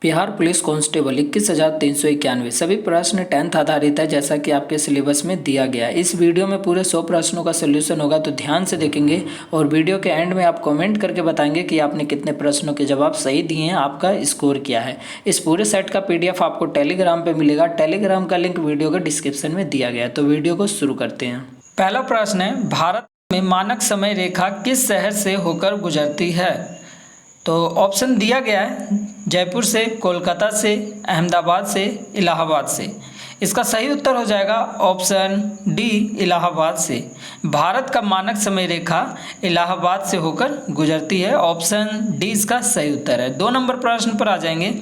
Bihar police constable 21,391 सभी प्रश्न 10th आधारित है, जैसा कि आपके सिलेबस में दिया गया है। इस वीडियो में पूरे 100 प्रश्नों का सोल्यूशन होगा, तो ध्यान से देखेंगे और वीडियो के एंड में आप कमेंट करके बताएंगे कि आपने कितने प्रश्नों के जवाब सही दिए हैं, आपका स्कोर क्या है। इस पूरे सेट का PDF आपको टेलीग्राम पर मिलेगा। टेलीग्राम का लिंक वीडियो के डिस्क्रिप्शन में दिया गया है। तो वीडियो को शुरू करते हैं। पहला प्रश्न है, भारत में मानक समय रेखा किस शहर से होकर गुजरती है? तो ऑप्शन दिया गया है जयपुर से, कोलकाता से, अहमदाबाद से, इलाहाबाद से। इसका सही उत्तर हो जाएगा ऑप्शन डी, इलाहाबाद से। भारत का मानक समय रेखा इलाहाबाद से होकर गुजरती है। ऑप्शन डी इसका सही उत्तर है। 2 नंबर प्रश्न पर आ जाएंगे।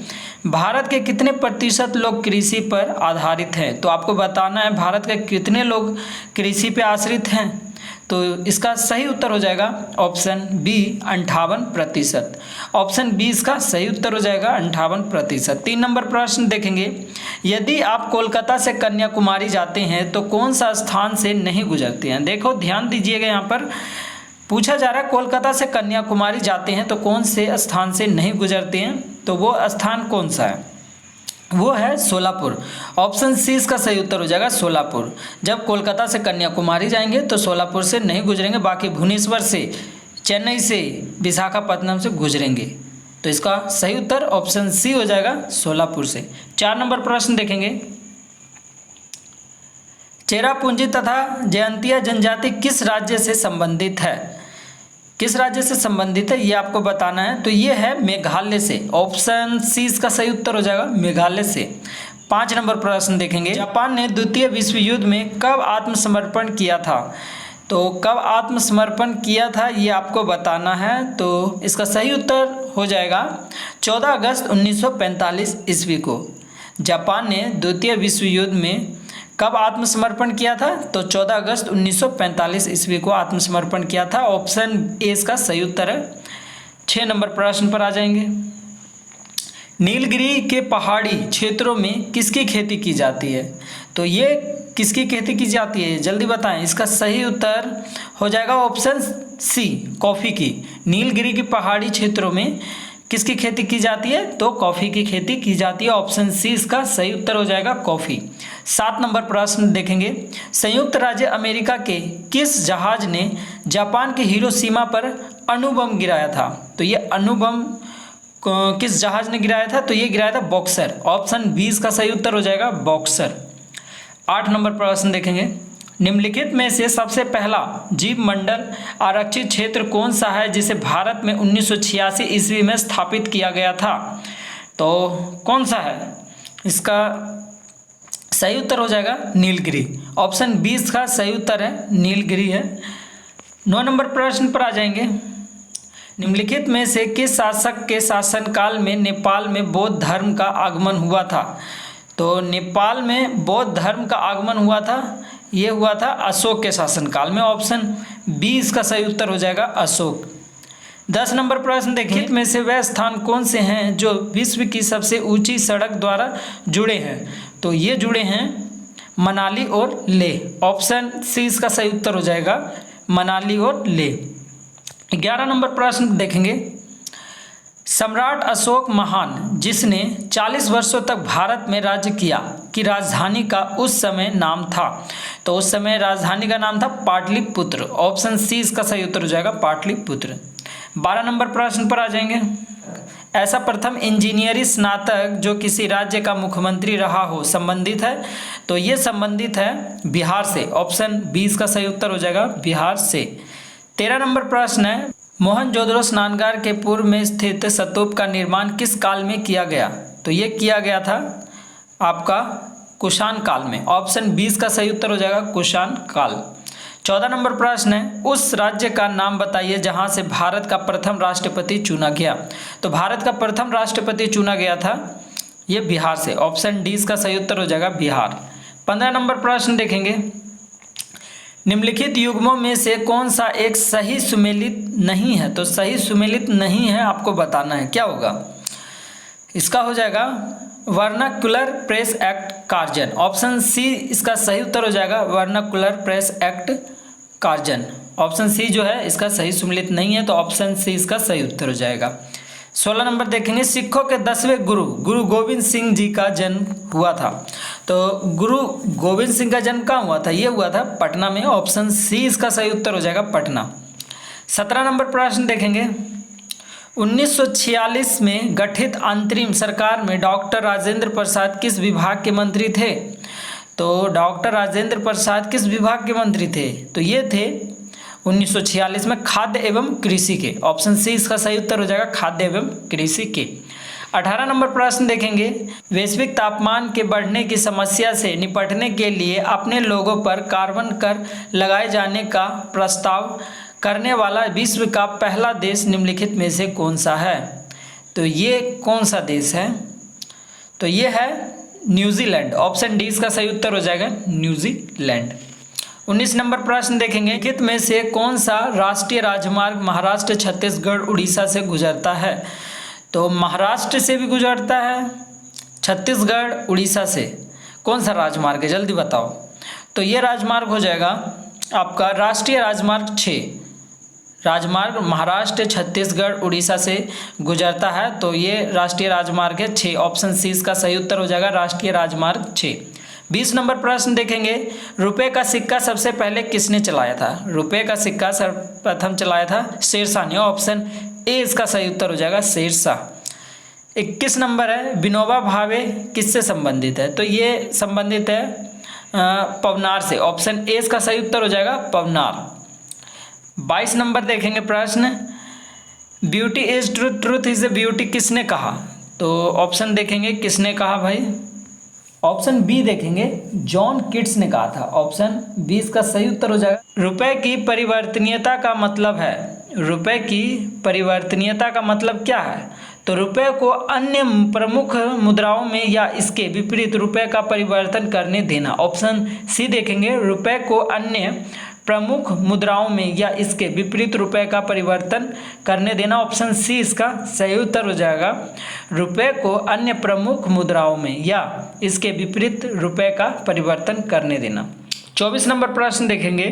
भारत के कितने प्रतिशत लोग कृषि पर आधारित हैं? तो आपको बताना है भारत के कितने लोग कृषि पर आश्रित हैं। तो इसका सही उत्तर हो जाएगा ऑप्शन बी, 58%। ऑप्शन बी इसका सही उत्तर हो जाएगा 58%। 3 नंबर प्रश्न देखेंगे। यदि आप कोलकाता से कन्याकुमारी जाते हैं तो कौन सा स्थान से नहीं गुजरते हैं? देखो ध्यान दीजिएगा, यहाँ पर पूछा जा रहा है कोलकाता से कन्याकुमारी जाते हैं तो कौन से स्थान से नहीं गुजरते हैं, तो वो स्थान कौन सा है? वो है सोलापुर। ऑप्शन सी इसका सही उत्तर हो जाएगा सोलापुर। जब कोलकाता से कन्याकुमारी जाएंगे तो सोलापुर से नहीं गुजरेंगे, बाकी भुवनेश्वर से, चेन्नई से, विशाखापत्तनम से गुजरेंगे। तो इसका सही उत्तर ऑप्शन सी हो जाएगा सोलापुर से। 4 नंबर प्रश्न देखेंगे। चेरापूंजी तथा जयंतिया जनजाति किस राज्य से संबंधित है? किस राज्य से संबंधित है ये आपको बताना है। तो ये है मेघालय से। ऑप्शन सी इसका सही उत्तर हो जाएगा मेघालय से। 5 नंबर प्रश्न देखेंगे। जापान ने द्वितीय विश्व युद्ध में कब आत्मसमर्पण किया था? तो कब आत्मसमर्पण किया था ये आपको बताना है। तो इसका सही उत्तर हो जाएगा 14 अगस्त 1945 ईस्वी को। जापान ने द्वितीय विश्व युद्ध में कब आत्मसमर्पण किया था? तो 14 अगस्त 1945 ईस्वी को आत्मसमर्पण किया था। ऑप्शन ए इसका सही उत्तर है। 6 नंबर प्रश्न पर आ जाएंगे। नीलगिरी के पहाड़ी क्षेत्रों में किसकी खेती की जाती है? तो ये किसकी खेती की जाती है जल्दी बताएं। इसका सही उत्तर हो जाएगा ऑप्शन सी, कॉफ़ी की। नीलगिरी की पहाड़ी क्षेत्रों में किसकी खेती की जाती है? तो कॉफ़ी की खेती की जाती है। ऑप्शन सी इसका सही उत्तर हो जाएगा कॉफ़ी। 7 नंबर प्रश्न देखेंगे। संयुक्त राज्य अमेरिका के किस जहाज ने जापान के हिरोशिमा पर अणुबम गिराया था? तो ये अणुबम किस जहाज ने गिराया था? तो ये गिराया था बॉक्सर। ऑप्शन बी इसका सही उत्तर हो जाएगा बॉक्सर। 8 नंबर प्रश्न देखेंगे। निम्नलिखित में से सबसे पहला जीव मंडल आरक्षित क्षेत्र कौन सा है जिसे भारत में 1986 ईस्वी में स्थापित किया गया था? तो कौन सा है? इसका सही उत्तर हो जाएगा नीलगिरी। ऑप्शन 20 का सही उत्तर है नीलगिरी है। 9 नंबर प्रश्न पर आ जाएंगे। निम्नलिखित में से किस शासक के शासनकाल में नेपाल में बौद्ध धर्म का आगमन हुआ था? तो नेपाल में बौद्ध धर्म का आगमन हुआ था, ये हुआ था अशोक के शासनकाल में। ऑप्शन बी इसका सही उत्तर हो जाएगा अशोक। 10 नंबर प्रश्न देखिए। में से वह स्थान कौन से हैं जो विश्व की सबसे ऊंची सड़क द्वारा जुड़े हैं? तो ये जुड़े हैं मनाली और लेह। ऑप्शन सी इसका सही उत्तर हो जाएगा मनाली और लेह। 11 नंबर प्रश्न देखेंगे। सम्राट अशोक महान, जिसने 40 वर्षों तक भारत में राज्य किया, की राजधानी का उस समय नाम था? तो उस समय राजधानी का नाम था पाटलिपुत्र। ऑप्शन सी इसका सही उत्तर हो जाएगा पाटलिपुत्र। 12 नंबर प्रश्न पर आ जाएंगे। ऐसा प्रथम इंजीनियरिंग स्नातक जो किसी राज्य का मुख्यमंत्री रहा हो संबंधित है? तो ये संबंधित है बिहार से। ऑप्शन बी इसका सही उत्तर हो जाएगा बिहार से। 13 नंबर प्रश्न है। मोहनजोदड़ो स्नानगार के पूर्व में स्थित स्तूप का निर्माण किस काल में किया गया? तो ये किया गया था आपका कुषाण काल में। ऑप्शन 20 का सही उत्तर हो जाएगा कुषाण काल। 14 नंबर प्रश्न है। उस राज्य का नाम बताइए जहां से भारत का प्रथम राष्ट्रपति चुना गया? तो भारत का प्रथम राष्ट्रपति चुना गया था ये बिहार से। ऑप्शन डी इसका सही उत्तर हो जाएगा बिहार। 15 नंबर प्रश्न देखेंगे। निम्नलिखित युग्मों में से कौन सा एक सही सुमेलित नहीं है? तो सही सुमेलित नहीं है आपको बताना है, क्या होगा? इसका हो जाएगा vernacular press act Curzon. Option C इसका सही उत्तर हो जाएगा vernacular press act Curzon. Option C जो है इसका सही सुमेलित नहीं है, तो ऑप्शन सी इसका सही उत्तर हो जाएगा। 16 नंबर देखेंगे, सिखों के 10वें गुरु गुरु गोविंद सिंह जी का जन्म हुआ था। तो गुरु गोविंद सिंह का जन्म कहाँ हुआ था? ये हुआ था पटना में। ऑप्शन सी इसका सही उत्तर हो जाएगा, पटना। 17 नंबर प्रश्न देखेंगे, 1946 में गठित अंतरिम सरकार में डॉक्टर राजेंद्र प्रसाद किस विभाग के मंत्री थे? तो डॉक्टर राजेंद्र प्रसाद किस विभाग के मंत्री थे? तो ये थे 1946 में खाद्य एवं कृषि के। ऑप्शन सी इसका सही उत्तर हो जाएगा, खाद्य एवं कृषि के। 18 नंबर प्रश्न देखेंगे, वैश्विक तापमान के बढ़ने की समस्या से निपटने के लिए अपने लोगों पर कार्बन कर लगाए जाने का प्रस्ताव करने वाला विश्व का पहला देश निम्नलिखित में से कौन सा है? तो ये कौन सा देश है? तो ये है न्यूजीलैंड। ऑप्शन डी इसका सही उत्तर हो जाएगा, न्यूजीलैंड। 19 नंबर प्रश्न देखेंगे, निम्नलिखित में से कौन सा राष्ट्रीय राजमार्ग महाराष्ट्र, छत्तीसगढ़, उड़ीसा से गुजरता है? तो महाराष्ट्र से भी गुजरता है, छत्तीसगढ़, उड़ीसा से। कौन सा राजमार्ग है, जल्दी बताओ। तो ये राजमार्ग हो जाएगा आपका राष्ट्रीय राजमार्ग 6। राजमार्ग महाराष्ट्र, छत्तीसगढ़, उड़ीसा से गुजरता है, तो ये राष्ट्रीय राजमार्ग है 6। ऑप्शन सी इसका सही उत्तर हो जाएगा, राष्ट्रीय राजमार्ग 6। 20 नंबर प्रश्न देखेंगे, रुपए का सिक्का सबसे पहले किसने चलाया था? रुपए का सिक्का सर्वप्रथम चलाया था शेरशाह ने। ऑप्शन ए इसका सही उत्तर हो जाएगा, शेरशाह। 21 नंबर है, विनोबा भावे किससे संबंधित है? तो ये संबंधित है पवनार से। ऑप्शन ए इसका सही उत्तर हो जाएगा, पवनार। 22 नंबर देखेंगे प्रश्न, beauty is truth, truth is a beauty किसने कहा? तो ऑप्शन देखेंगे किसने कहा भाई। ऑप्शन बी देखेंगे, जॉन कीट्स ने कहा था। ऑप्शन बी इसका सही उत्तर हो जाएगा। रुपए की परिवर्तनीयता का मतलब है, रुपए की परिवर्तनीयता का मतलब क्या है? तो रुपए को अन्य प्रमुख मुद्राओं में या इसके विपरीत रुपए का परिवर्तन करने देना। ऑप्शन सी देखेंगे, रुपए को अन्य प्रमुख मुद्राओं में या इसके विपरीत रुपए का परिवर्तन करने देना। ऑप्शन सी इसका सही उत्तर हो जाएगा, रुपए को अन्य प्रमुख मुद्राओं में या इसके विपरीत रुपए का परिवर्तन करने देना। 24 नंबर प्रश्न देखेंगे,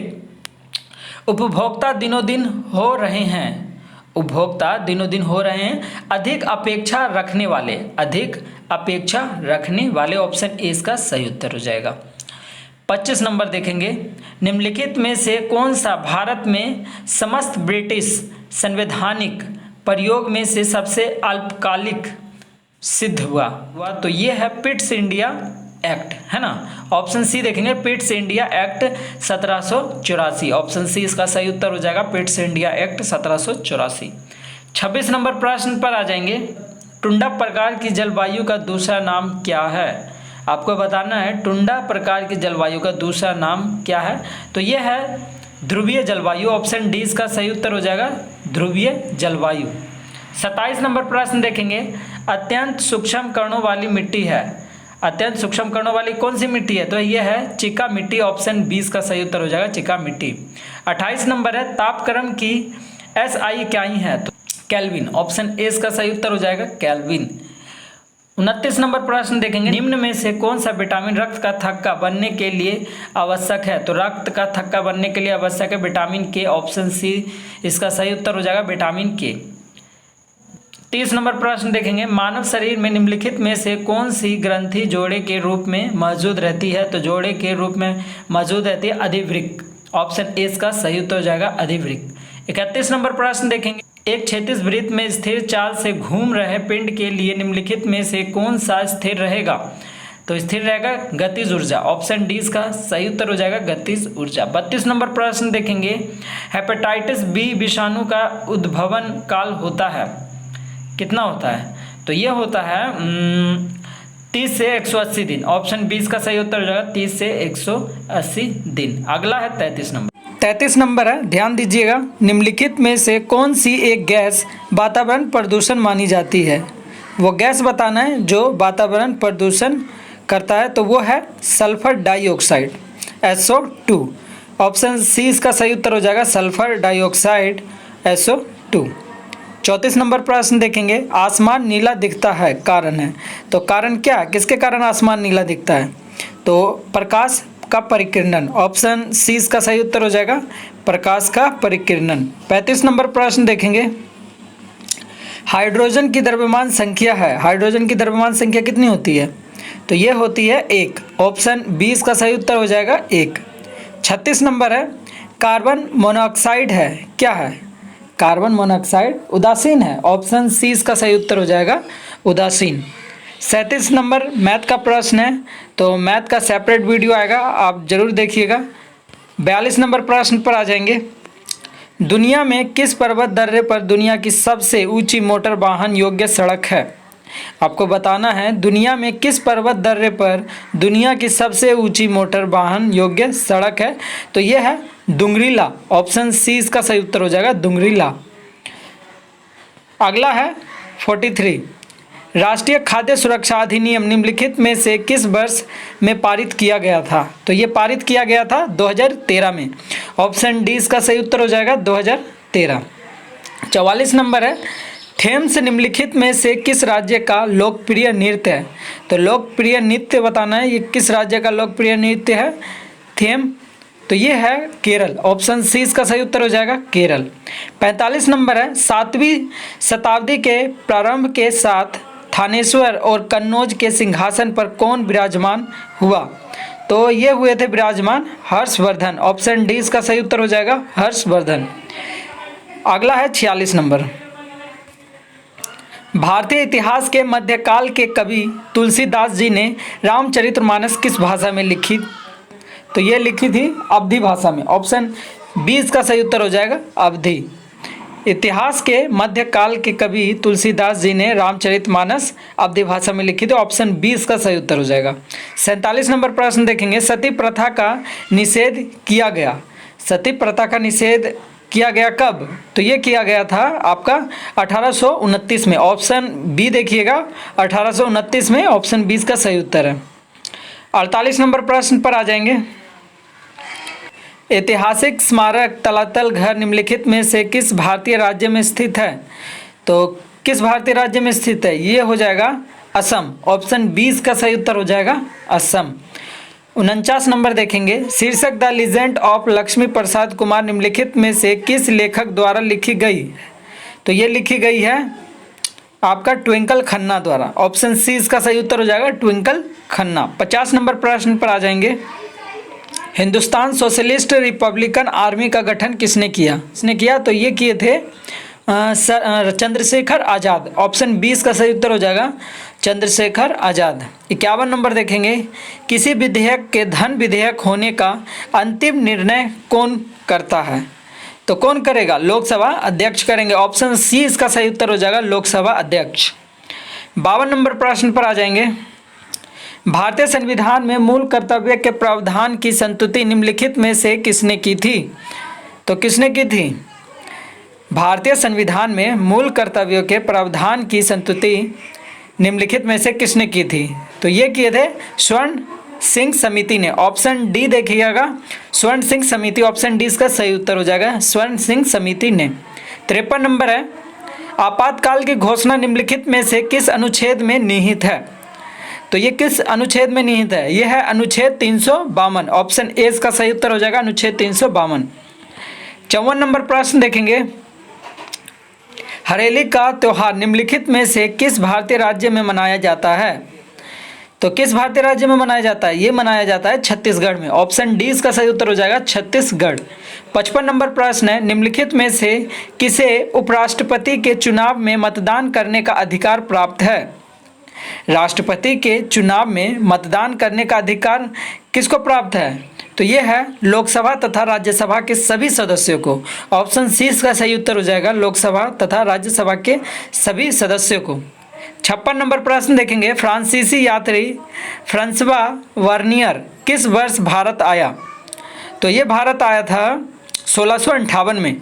उपभोक्ता दिनों दिन हो रहे हैं, उपभोक्ता दिनों दिन हो रहे हैं अधिक अपेक्षा रखने वाले, अधिक अपेक्षा रखने वाले। ऑप्शन ए इसका सही उत्तर हो जाएगा। 25 नंबर देखेंगे, निम्नलिखित में से कौन सा भारत में समस्त ब्रिटिश संवैधानिक प्रयोग में से सबसे अल्पकालिक सिद्ध हुआ? तो ये है पिट्स इंडिया एक्ट, है ना। ऑप्शन सी देखेंगे, Pitts India act 1784। Option C इसका सही उत्तर हो जाएगा, पिट्स इंडिया एक्ट 1784। 26 नंबर प्रश्न पर आ जाएंगे, टुंडा प्रकार की जलवायु का दूसरा नाम क्या है? आपको बताना है टुंडा प्रकार की जलवायु का दूसरा नाम क्या है। तो यह है ध्रुवीय जलवायु। ऑप्शन डी इसका सही उत्तर हो जाएगा, ध्रुवीय जलवायु। 27 नंबर प्रश्न देखेंगे, अत्यंत सूक्ष्म कणों वाली मिट्टी है, अत्यंत सूक्ष्म कणों वाली कौन सी मिट्टी है? तो यह है चिका मिट्टी। ऑप्शन बी इसका सही उत्तर हो जाएगा, चिका मिट्टी। 28 नंबर है, तापक्रम की SI क्या ही है? तो केल्विन। ऑप्शन ए इसका सही उत्तर हो जाएगा, केल्विन। 29 नंबर प्रश्न देखेंगे, निम्न में से कौन सा विटामिन रक्त का थक्का बनने के लिए आवश्यक है? तो रक्त का थक्का बनने के लिए आवश्यक है विटामिन के। ऑप्शन सी इसका सही उत्तर हो जाएगा, विटामिन के। 30 नंबर प्रश्न देखेंगे, मानव शरीर में निम्नलिखित में से कौन सी ग्रंथि जोड़े के रूप में मौजूद रहती है? तो जोड़े के रूप में मौजूद रहती है अधिवृक्क। ऑप्शन ए इसका सही उत्तर हो जाएगा, अधिवृक्क। 31 नंबर प्रश्न देखेंगे, एक क्षैतिज वृत्त में स्थिर चाल से घूम रहे पिंड के लिए निम्नलिखित में से कौन सा स्थिर रहेगा? तो स्थिर रहेगा गतिज ऊर्जा। ऑप्शन डी इसका सही उत्तर हो जाएगा, गतिज ऊर्जा। 32 नंबर प्रश्न देखेंगे, हेपेटाइटिस बी विषाणु का उद्भवन काल होता है, कितना होता है? तो यह होता है 30 से 180 दिन। ऑप्शन बी इसका सही उत्तर हो जाएगा, 30 से 180 दिन। अगला है 33 नंबर। 33 नंबर है, ध्यान दीजिएगा, निम्नलिखित में से कौन सी एक गैस वातावरण प्रदूषण मानी जाती है? वो गैस बताना है जो वातावरण प्रदूषण करता है, तो वो है sulphur dioxide, SO2। Option C इसका सही उत्तर हो जाएगा, सल्फर डाइऑक्साइड, SO2। 34 नंबर प्रश्न देखेंगे, आसमान नीला दिखता है, कारण है। तो कारण क्या है, किसके कारण आसमान नीला दिखता है? तो प्रकाश का परिकिरणन। ऑप्शन सी इसका सही उत्तर हो जाएगा, प्रकाश का परिकिरणन। 35 नंबर प्रश्न देखेंगे, हाइड्रोजन की द्रव्यमान संख्या है, हाइड्रोजन की द्रव्यमान संख्या कितनी होती है? तो ये होती है 1। ऑप्शन 20 का सही उत्तर हो जाएगा 1। 36 नंबर है, कार्बन मोनोऑक्साइड है, क्या है? कार्बन मोनोऑक्साइड उदासीन है। ऑप्शन सी इसका सही उत्तर हो जाएगा उदासीन। 37 नंबर मैथ का प्रश्न है, तो मैथ का सेपरेट वीडियो आएगा, आप जरूर देखिएगा। 42 नंबर प्रश्न पर आ जाएंगे। दुनिया में किस पर्वत दर्रे पर दुनिया की सबसे ऊंची मोटर वाहन योग्य सड़क है? आपको बताना है दुनिया में किस पर्वत दर्रे पर दुनिया की सबसे ऊंची मोटर वाहन योग्य सड़क है? तो यह है दुंगरीला। ऑप्शन सी इसका सही उत्तर हो जाएगा दुंगरीला। अगला है 43, राष्ट्रीय खाद्य सुरक्षा अधिनियम निम्नलिखित में से किस वर्ष में पारित किया गया था? तो ये पारित किया गया था 2013 में। ऑप्शन डी इसका सही उत्तर हो जाएगा 2013। 44 नंबर है, थेम्स निम्नलिखित में से किस राज्य का लोकप्रिय नृत्य है? तो लोकप्रिय नृत्य बताना है, ये किस राज्य का लोकप्रिय नृत्य है? थेम, तो ये है केरल। ऑप्शन सी इसका सही उत्तर हो जाएगा केरल। 45 नंबर है, 7वीं शताब्दी के प्रारंभ के साथ थानेश्वर और कन्नौज के सिंहासन पर कौन विराजमान हुआ? तो ये हुए थे विराजमान हर्षवर्धन। ऑप्शन डी इसका सही उत्तर हो जाएगा हर्षवर्धन। अगला है 46 नंबर, भारतीय इतिहास के मध्यकाल के कवि तुलसीदास जी ने रामचरितमानस किस भाषा में लिखी? तो ये लिखी थी अवधी भाषा में। ऑप्शन बी इसका सही उत्तर हो जाएगा अवधी। इतिहास के मध्यकाल के कवि तुलसीदास जी ने रामचरितमानस अवधी भाषा में लिखी थी। ऑप्शन बी इसका सही उत्तर हो जाएगा। 47 नंबर प्रश्न देखेंगे, सती प्रथा का निषेध किया गया। सती प्रथा का निषेध किया गया कब? तो ये किया गया था आपका 1829 में। ऑप्शन बी देखिएगा 1829 में। ऑप्शन बी इसका सही उत्तर है। 48 नंबर प्रश्न पर आ जाएंगे, ऐतिहासिक स्मारक तलातल घर निम्नलिखित में से किस भारतीय राज्य में स्थित है? तो किस भारतीय राज्य में स्थित है? ये हो जाएगा असम। ऑप्शन 20 का सही उत्तर हो जाएगा असम। 49 नंबर देखेंगे, शीर्षक द लीजेंड ऑफ लक्ष्मी प्रसाद कुमार निम्नलिखित में से किस लेखक द्वारा लिखी गई? तो ये लिखी गई है आपका ट्विंकल खन्ना द्वारा। ऑप्शन सी इसका सही उत्तर हो जाएगा ट्विंकल खन्ना। 50 नंबर प्रश्न पर आ जाएंगे, हिंदुस्तान सोशलिस्ट रिपब्लिकन आर्मी का गठन किसने किया? इसने किया, तो ये किए थे चंद्रशेखर आज़ाद। ऑप्शन 20 का सही उत्तर हो जाएगा चंद्रशेखर आज़ाद। 51 नंबर देखेंगे, किसी विधेयक के धन विधेयक होने का अंतिम निर्णय कौन करता है? तो कौन करेगा? लोकसभा अध्यक्ष करेंगे। ऑप्शन सी इसका सही उत्तर हो जाएगा लोकसभा अध्यक्ष। 52 नंबर प्रश्न पर आ जाएंगे, भारतीय संविधान में मूल कर्तव्य के प्रावधान की संतुति निम्नलिखित में से किसने की थी? तो किसने की थी? भारतीय संविधान में मूल कर्तव्यों के प्रावधान की संतुति निम्नलिखित में से किसने की थी? तो ये किए थे स्वर्ण सिंह समिति ने। ऑप्शन डी देखिएगा स्वर्ण सिंह समिति। ऑप्शन डी इसका सही उत्तर हो जाएगा स्वर्ण सिंह समिति ने। 53 नंबर है, आपातकाल की घोषणा निम्नलिखित में से किस अनुच्छेद में निहित है? तो ये किस अनुच्छेद में निहित है? यह है अनुच्छेद 352। ऑप्शन ए इसका सही उत्तर हो जाएगा अनुच्छेद 352। 54 नंबर प्रश्न देखेंगे, हरेली का त्योहार निम्नलिखित में से किस भारतीय राज्य में मनाया जाता है? तो किस भारतीय राज्य में मनाया जाता है? ये मनाया जाता है छत्तीसगढ़ में। ऑप्शन डी इसका सही उत्तर हो जाएगा छत्तीसगढ़। 55 नंबर प्रश्न है, निम्नलिखित में से किसे उपराष्ट्रपति के चुनाव में मतदान करने का अधिकार प्राप्त है? राष्ट्रपति के चुनाव में मतदान करने का अधिकार किसको प्राप्त है? तो ये है लोकसभा तथा राज्यसभा के सभी सदस्यों को। ऑप्शन सी इसका सही उत्तर हो जाएगा लोकसभा तथा राज्यसभा के सभी सदस्यों को। 56 नंबर प्रश्न देखेंगे, फ्रांसीसी यात्री फ्रांसवा वर्नियर किस वर्ष भारत आया? तो ये भारत आया था 1658 में।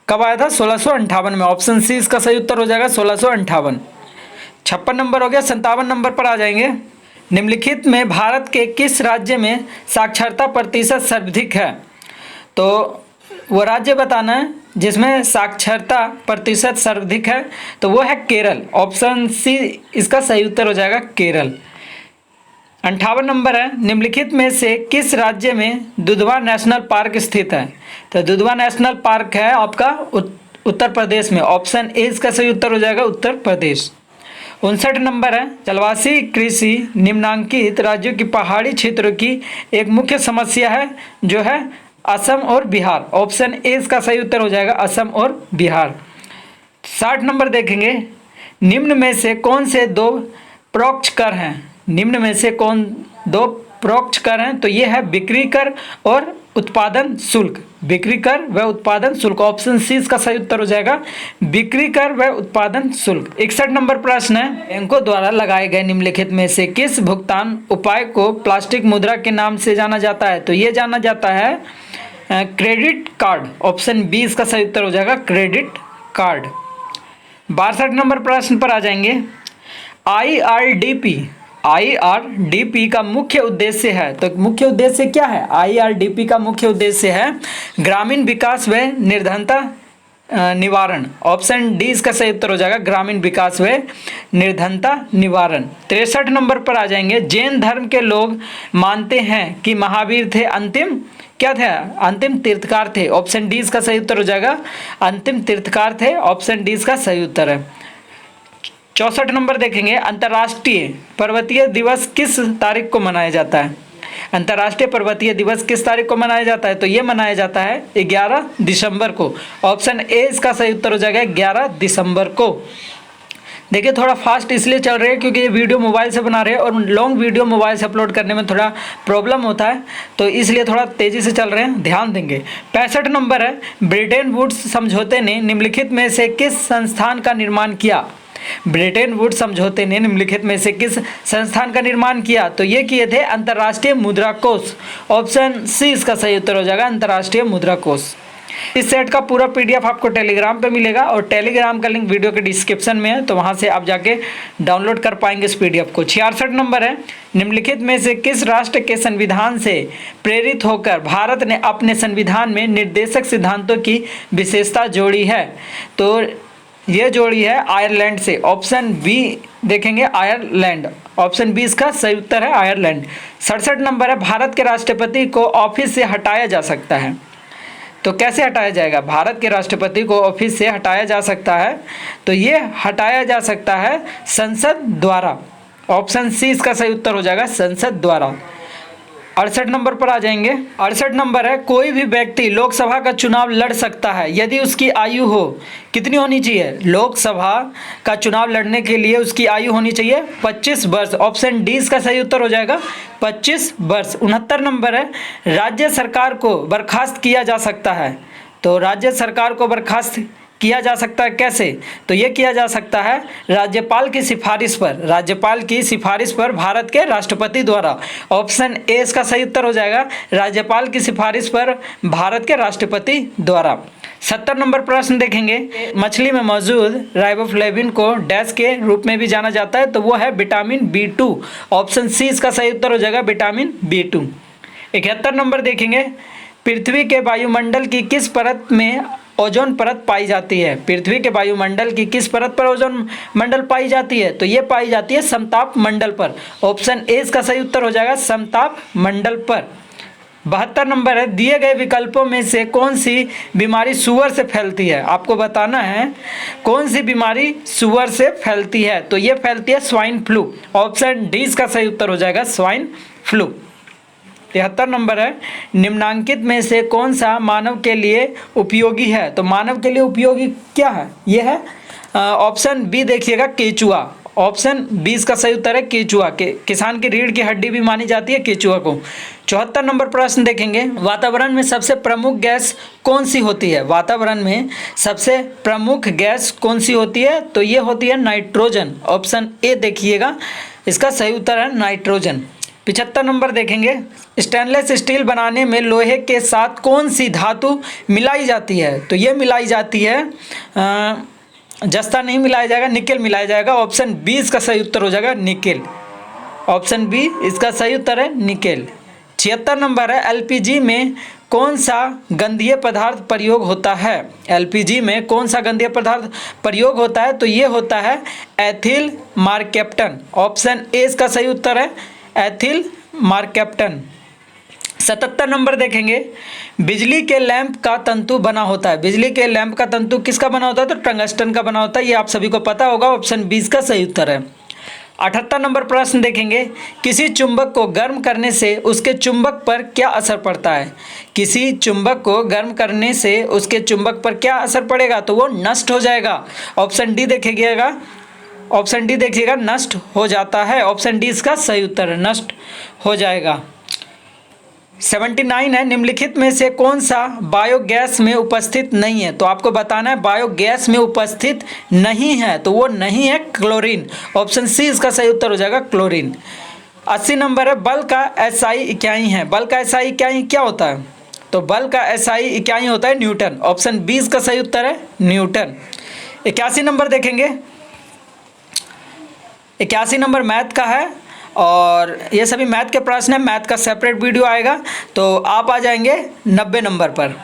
कब आया था? 1658 में। ऑप्शन सी इसका सही उत्तर हो जाएगा 1658। 56 नंबर हो गया। 57 नंबर पर आ जाएंगे, निम्नलिखित में भारत के किस राज्य में साक्षरता प्रतिशत सर्वाधिक है? तो वो राज्य बताना है जिसमें साक्षरता प्रतिशत सर्वाधिक है, तो वो है केरल। ऑप्शन सी इसका सही उत्तर हो जाएगा केरल। 58 नंबर है, निम्नलिखित में से किस राज्य में दुधवा नेशनल पार्क स्थित है? तो दुधवा नेशनल पार्क है आपका उत्तर प्रदेश में। ऑप्शन ए इसका सही उत्तर हो जाएगा उत्तर प्रदेश। 59 नंबर है, जलवासी कृषि निम्नांकित राज्यों की पहाड़ी क्षेत्रों की एक मुख्य समस्या है जो है असम और बिहार। ऑप्शन ए इसका सही उत्तर हो जाएगा असम और बिहार। 60 नंबर देखेंगे, निम्न में से कौन से दो परोक्ष कर हैं? निम्न में से कौन दो परोक्ष कर हैं? तो ये है बिक्री कर और उत्पादन शुल्क। बिक्री कर व उत्पादन शुल्क। ऑप्शन सी इसका सही उत्तर हो जाएगा बिक्री कर व उत्पादन शुल्क। 61 नंबर प्रश्न है, बैंकों द्वारा लगाए गए निम्नलिखित में से किस भुगतान उपाय को प्लास्टिक मुद्रा के नाम से जाना जाता है? तो ये जाना जाता है क्रेडिट कार्ड। ऑप्शन बी इसका सही उत्तर हो जाएगा क्रेडिट कार्ड। 62 नंबर प्रश्न पर आ जाएंगे, IRDP का मुख्य उद्देश्य है। तो मुख्य उद्देश्य क्या है? IRDP का मुख्य उद्देश्य है ग्रामीण विकास व निर्धनता निवारण। ऑप्शन डी इसका सही उत्तर हो जाएगा ग्रामीण विकास व निर्धनता निवारण। 63 नंबर पर आ जाएंगे, जैन धर्म के लोग मानते हैं कि महावीर थे अंतिम क्या थे? अंतिम तीर्थकार थे। ऑप्शन डी इसका सही उत्तर हो जाएगा अंतिम तीर्थकार थे। ऑप्शन डी इसका सही उत्तर है। 64 नंबर देखेंगे, अंतर्राष्ट्रीय पर्वतीय दिवस किस तारीख को मनाया जाता है? अंतर्राष्ट्रीय पर्वतीय दिवस किस तारीख को मनाया जाता है? तो ये मनाया जाता है 11 दिसंबर को। ऑप्शन ए इसका सही उत्तर हो जाएगा 11 दिसंबर को। देखिए थोड़ा फास्ट इसलिए चल रहे हैं क्योंकि ये वीडियो मोबाइल से बना रहे हैं और लॉन्ग वीडियो मोबाइल से अपलोड करने में थोड़ा प्रॉब्लम होता है, तो इसलिए थोड़ा तेज़ी से चल रहे हैं, ध्यान देंगे। 65 नंबर है, ब्रिटेन वुड्स समझौते ने निम्नलिखित में से किस संस्थान का निर्माण किया? ब्रिटेन वुड्स समझौते ने निम्नलिखित में से किस संस्थान का निर्माण किया? तो ये किए थे अंतर्राष्ट्रीय मुद्रा कोष। ऑप्शन सी इसका सही उत्तर हो जाएगा अंतर्राष्ट्रीय मुद्रा कोष। इस सेट का पूरा PDF आपको टेलीग्राम पे मिलेगा और टेलीग्राम का लिंक वीडियो के डिस्क्रिप्शन में है, तो वहां से आप जाके डाउनलोड कर पाएंगे इस PDF को। 66 नंबर है, निम्नलिखित में से किस राष्ट्र के संविधान से प्रेरित होकर भारत ने अपने संविधान में निर्देशक सिद्धांतों की विशेषता जोड़ी है? तो ये जोड़ी है आयरलैंड से। ऑप्शन बी देखेंगे आयरलैंड। ऑप्शन बी इसका सही उत्तर है आयरलैंड। 67 नंबर है, भारत के राष्ट्रपति को ऑफिस से हटाया जा सकता है। तो कैसे हटाया जाएगा? भारत के राष्ट्रपति को ऑफिस से हटाया जा सकता है, तो ये हटाया जा सकता है संसद द्वारा। ऑप्शन सी इसका सही उत्तर हो जाएगा संसद द्वारा। 68 नंबर पर आ जाएंगे। 68 नंबर है, कोई भी व्यक्ति लोकसभा का चुनाव लड़ सकता है यदि उसकी आयु हो कितनी होनी चाहिए? लोकसभा का चुनाव लड़ने के लिए उसकी आयु होनी चाहिए 25 वर्ष। ऑप्शन डी इसका सही उत्तर हो जाएगा 25 वर्ष। 69 नंबर है, राज्य सरकार को बर्खास्त किया जा सकता है। तो राज्य सरकार को बर्खास्त किया जा सकता है कैसे? तो ये किया जा सकता है राज्यपाल की सिफारिश पर। राज्यपाल की सिफारिश पर भारत के राष्ट्रपति द्वारा। ऑप्शन ए इसका सही उत्तर हो जाएगा राज्यपाल की सिफारिश पर भारत के राष्ट्रपति द्वारा। 70 नंबर प्रश्न देखेंगे, मछली में मौजूद राइबोफ्लेविन को डैश के रूप में भी जाना जाता है, तो वो है विटामिन B2। ऑप्शन सी इसका सही उत्तर हो जाएगा विटामिन B2। 71 नंबर देखेंगे, पृथ्वी के वायुमंडल की किस परत में ओजोन परत पाई जाती है? पृथ्वी के वायुमंडल की किस परत पर ओजोन मंडल पाई जाती है? तो ये पाई जाती है समताप मंडल पर। ऑप्शन ए इसका सही उत्तर हो जाएगा समताप मंडल पर। 72 नंबर है, दिए गए विकल्पों में से कौन सी बीमारी सूअर से फैलती है? आपको बताना है कौन सी बीमारी सूअर से फैलती है। तो ये फैलती है स्वाइन फ्लू। ऑप्शन डी इसका सही उत्तर हो जाएगा स्वाइन फ्लू। 73 नंबर है, निम्नांकित में से कौन सा मानव के लिए उपयोगी है? तो मानव के लिए उपयोगी क्या है? ये है ऑप्शन बी देखिएगा केचुआ। ऑप्शन बी इसका सही उत्तर है केचुआ। के किसान की रीढ़ की हड्डी भी मानी जाती है केचुआ को। 74 नंबर प्रश्न देखेंगे, वातावरण में सबसे प्रमुख गैस कौन सी होती है? वातावरण में सबसे प्रमुख गैस कौन सी होती है? तो ये होती है नाइट्रोजन। ऑप्शन ए देखिएगा, इसका सही उत्तर है नाइट्रोजन। 75 नंबर देखेंगे, स्टेनलेस स्टील बनाने में लोहे के साथ कौन सी धातु मिलाई जाती है? तो ये मिलाई जाती है जस्ता नहीं मिलाया जाएगा, निकेल मिलाया जाएगा। ऑप्शन बी इसका सही उत्तर हो जाएगा निकेल। ऑप्शन बी इसका सही उत्तर है निकेल। 76 नंबर है, एलपीजी में कौन सा गंधीय पदार्थ प्रयोग होता है? एलपीजी में कौन सा गंधीय पदार्थ प्रयोग होता है? तो ये होता है एथिल मार्केप्टन। ऑप्शन ए इसका सही उत्तर है एथिल मार्केप्टन। 77 नंबर देखेंगे, बिजली के लैंप का तंतु बना होता है। बिजली के लैंप का तंतु किसका बना होता है? तो टंगस्टन का बना होता है। ये आप सभी को पता होगा, ऑप्शन 20 का सही उत्तर है। 78 नंबर प्रश्न देखेंगे, किसी चुंबक को गर्म करने से उसके चुंबक पर क्या असर पड़ता है? किसी चुंबक को गर्म करने से उसके चुंबक पर क्या असर पड़ेगा? तो वो नष्ट हो जाएगा। ऑप्शन डी देखिएगा, ऑप्शन डी देखिएगा, नष्ट हो जाता है। ऑप्शन डी इसका सही उत्तर है, नष्ट हो जाएगा। 79 है, निम्नलिखित में से कौन सा बायोगैस में उपस्थित नहीं है? तो आपको बताना है बायोगैस में उपस्थित नहीं है, तो वो नहीं है क्लोरीन। ऑप्शन सी इसका सही उत्तर हो जाएगा, क्लोरीन। 80 नंबर है, बल का एसआई इकाई है। बल का एसआई इकाई क्या होता है? तो बल का एसआई इकाई होता है न्यूटन। ऑप्शन 20 का सही उत्तर है न्यूटन। 81 नंबर देखेंगे, 81 नंबर मैथ का है और ये सभी मैथ के प्रश्न हैं। मैथ का सेपरेट वीडियो आएगा, तो आप आ जाएंगे 90 नंबर पर।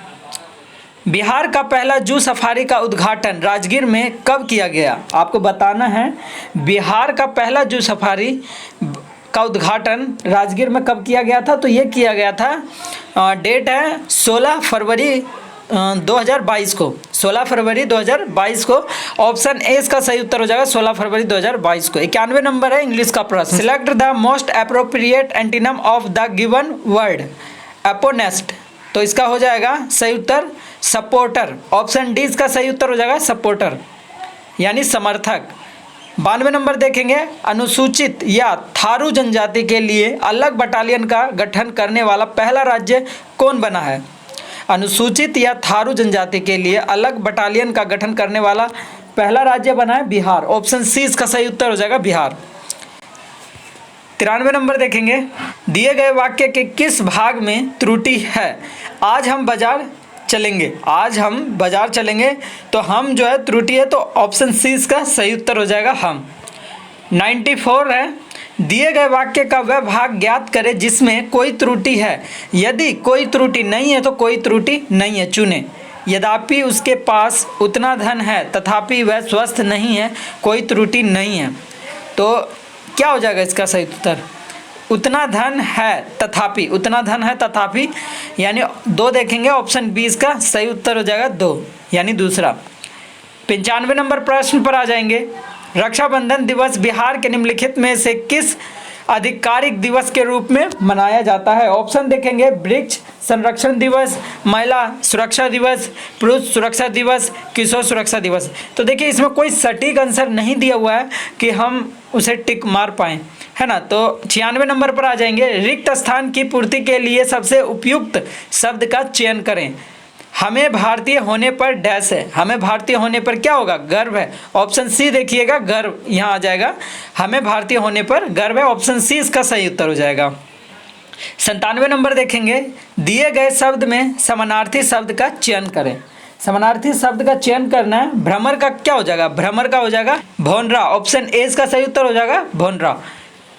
बिहार का पहला जू सफारी का उद्घाटन राजगीर में कब किया गया? आपको बताना है बिहार का पहला जू सफारी का उद्घाटन राजगीर में कब किया गया था? तो ये किया गया था, डेट है 16 फरवरी 2022 को, 16 फरवरी 2022 को। ऑप्शन ए इसका सही उत्तर हो जाएगा 16 फरवरी 2022 को। 91 नंबर है, इंग्लिश का प्रश्न, select the most appropriate antonym of the given word अपोनेस्ट। तो इसका हो जाएगा सही उत्तर सपोर्टर। ऑप्शन डी इसका सही उत्तर हो जाएगा सपोर्टर, यानी समर्थक। 92 नंबर देखेंगे, अनुसूचित या थारू जनजाति के लिए अलग बटालियन का गठन करने वाला पहला राज्य कौन बना है? अनुसूचित या थारू जनजाति के लिए अलग बटालियन का गठन करने वाला पहला राज्य बना है बिहार। ऑप्शन सी इसका सही उत्तर हो जाएगा बिहार। 93 नंबर देखेंगे, दिए गए वाक्य के किस भाग में त्रुटि है? आज हम बाजार चलेंगे, आज हम बाजार चलेंगे, तो हम जो है त्रुटि है, तो ऑप्शन सी इसका सही उत्तर हो जाएगा हम। 94 है, दिए गए वाक्य का वह भाग ज्ञात करें जिसमें कोई त्रुटि है। यदि कोई त्रुटि नहीं है तो कोई त्रुटि नहीं है चुने। यद्यपि उसके पास उतना धन है तथापि वह स्वस्थ नहीं है, कोई त्रुटि नहीं है। तो क्या हो जाएगा इसका सही उत्तर? उतना धन है तथापि, उतना धन है तथापि, यानी 2 देखेंगे। ऑप्शन बी इसका सही उत्तर हो जाएगा 2, यानी दूसरा। 95 नंबर प्रश्न पर आ जाएंगे, रक्षाबंधन दिवस बिहार के निम्नलिखित में से किस आधिकारिक दिवस के रूप में मनाया जाता है? ऑप्शन देखेंगे, वृक्ष संरक्षण दिवस, महिला सुरक्षा दिवस, पुरुष सुरक्षा दिवस, किशोर सुरक्षा दिवस। तो देखिए इसमें कोई सटीक आंसर नहीं दिया हुआ है कि हम उसे टिक मार पाएँ, है ना। तो 96 नंबर पर आ जाएंगे, रिक्त स्थान की पूर्ति के लिए सबसे उपयुक्त शब्द का चयन करें। हमें भारतीय होने पर डैश है, हमें भारतीय होने पर क्या होगा? गर्व है। ऑप्शन सी देखिएगा, गर्व यहाँ आ जाएगा, हमें भारतीय होने पर गर्व है। ऑप्शन सी इसका सही उत्तर हो जाएगा। 97 नंबर देखेंगे, दिए गए शब्द में समानार्थी शब्द का चयन करें। समानार्थी शब्द का चयन करना है, भ्रमर का क्या हो जाएगा? भ्रमर का हो जाएगा भौनरा। ऑप्शन ए इसका सही उत्तर हो जाएगा भौनरा।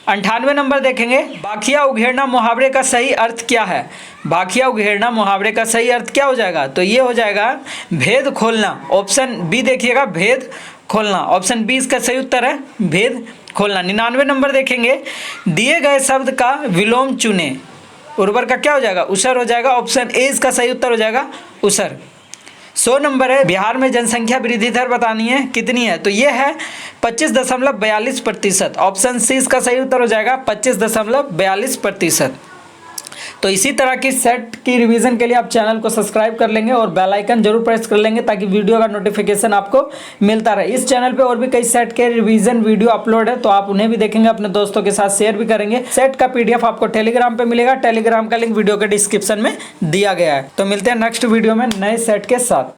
98 नंबर देखेंगे, बाखिया उघेड़ना मुहावरे का सही अर्थ क्या है? बाखिया उघेड़ना मुहावरे का सही अर्थ क्या हो जाएगा? तो ये हो जाएगा भेद खोलना। ऑप्शन बी देखिएगा, भेद खोलना। ऑप्शन बी इसका सही उत्तर है भेद खोलना। 99 नंबर देखेंगे, दिए गए शब्द का विलोम चुने। उर्वर का क्या हो जाएगा? उसर हो जाएगा। ऑप्शन ए इसका सही उत्तर हो जाएगा उसर। 100 नंबर है, बिहार में जनसंख्या वृद्धि दर बतानी है, कितनी है? तो ये है 25.42%। ऑप्शन सी इसका सही उत्तर हो जाएगा 25.42%। तो इसी तरह की सेट की रिवीजन के लिए आप चैनल को सब्सक्राइब कर लेंगे और बेल आइकन जरूर प्रेस कर लेंगे ताकि वीडियो का नोटिफिकेशन आपको मिलता रहे। इस चैनल पे और भी कई सेट के रिवीजन वीडियो अपलोड है, तो आप उन्हें भी देखेंगे, अपने दोस्तों के साथ शेयर भी करेंगे। सेट का PDF आपको टेलीग्राम पे मिलेगा, टेलीग्राम का लिंक वीडियो के डिस्क्रिप्शन में दिया गया है। तो मिलते हैं नेक्स्ट वीडियो में नए सेट के साथ।